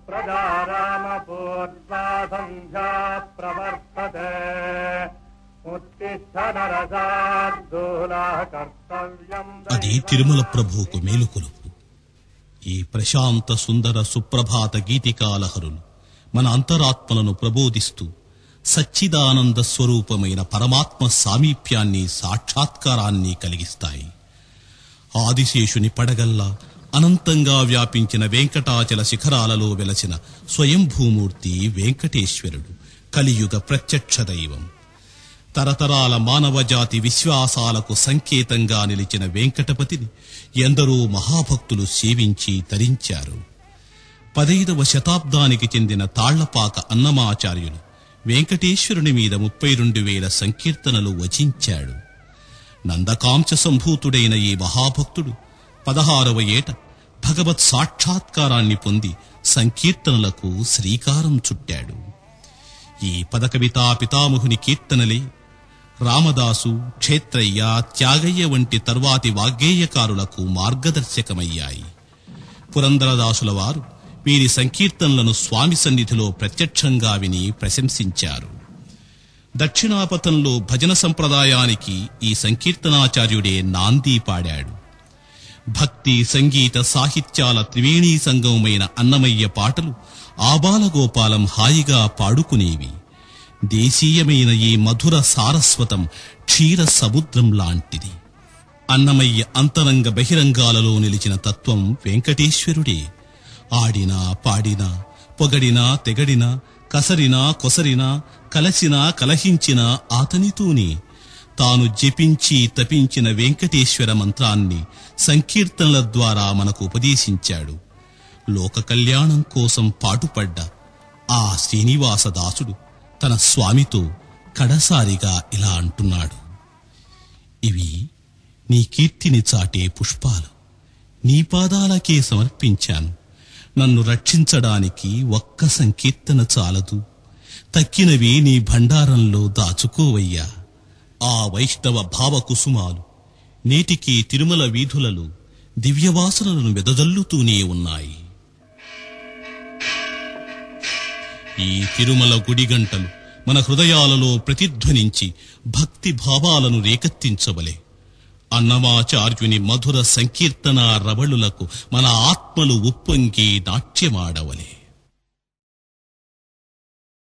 ప్రజారామపూర్వా సంధ్యా ప్రవర్తతే అది తిరుమల ప్రభువుకు మేలుకొలుపు. ఈ ప్రశాంత సుందర సుప్రభాత గీతికాలహరులు మన అంతరాత్మలను ప్రబోధిస్తూ సచ్చిదానంద స్వరూపమైన పరమాత్మ సామీప్యాన్ని సాక్షాత్కారాన్ని కలిగిస్తాయి. ఆదిశేషుని పడగల్లా అనంతంగా వ్యాపించిన వెంకటాచల శిఖరాలలో వెలసిన స్వయంభూమూర్తి వెంకటేశ్వరుడు కలియుగ ప్రత్యక్ష దైవం. తరతరాల మానవజాతి విశ్వాసాలకు సంకేతంగా నిలిచిన వెంకటపతిని ఎందరో మహాభక్తులు సేవించి తరించారు. 15వ శతాబ్దానికి చెందిన తాళ్లపాక అన్నమాచార్యులు వెంకటేశ్వరుని మీద 32,000 సంకీర్తనలు వచించాడు. నందకాంశ సంభూతుడైన ఈ మహాభక్తుడు 16వ ఏట భగవత్ సాక్షాత్కారాన్ని పొంది సంకీర్తనలకు శ్రీకారం చుట్టాడు. ఈ పదకవితా పితామహుని కీర్తనలే రామదాసు, క్షేత్రయ్య, త్యాగయ్య వంటి తర్వాతి వాగ్గేయకారులకు మార్గదర్శకమయ్యాయి. పురందరదాసుల వారు వీరి సంకీర్తనలను స్వామి సన్నిధిలో ప్రత్యక్షంగా విని ప్రశంసించారు. దక్షిణాపథంలో భజన సంప్రదాయానికి ఈ సంకీర్తనాచార్యుడే నాంది పాడాడు. భక్తి, సంగీత, సాహిత్యాల త్రివేణీ సంగమమైన అన్నమయ్య పాటలు ఆబాలగోపాలం హాయిగా పాడుకునేవి. దేశీయమైన ఈ మధుర సారస్వతం క్షీర సముద్రం లాంటిది. అన్నమయ్య అంతరంగ బహిరంగాలలో నిలిచిన తత్వం వెంకటేశ్వరుడే. ఆడినా పాడినా, పొగడినా తెగడినా, కసరినా కొసరినా, కలసినా కలహించినా ఆతనితోనే. తాను జపించి తపించిన వెంకటేశ్వర మంత్రాన్ని సంకీర్తనల ద్వారా మనకు ఉపదేశించాడు. లోక కళ్యాణం కోసం పాటుపడ్డ ఆ శ్రీనివాసదాసుడు తన స్వామితో కడసారిగా ఇలా అంటున్నాడు: ఇవి నీ కీర్తిని చాటే పుష్పాలు, నీ పాదాలకే సమర్పించాను. నన్ను రక్షించడానికి ఒక్క సంకీర్తన చాలదు, తక్కినవి నీ భండారంలో దాచుకోవయ్యా. ఆ వైష్ణవ భావకుసుమాలు నేటికి తిరుమల వీధులలో దివ్యవాసనలను వెదజల్లుతూనే ఉన్నాయి. ఈ తిరుమల గుడి గంటలు మన హృదయాలలో ప్రతిధ్వనించి భక్తి భావాలను రేకెత్తించవలే. అన్నమాచార్యుని మధుర సంకీర్తన రవళులకు మన ఆత్మలు ఉప్పొంగి నాట్యమాడవలే.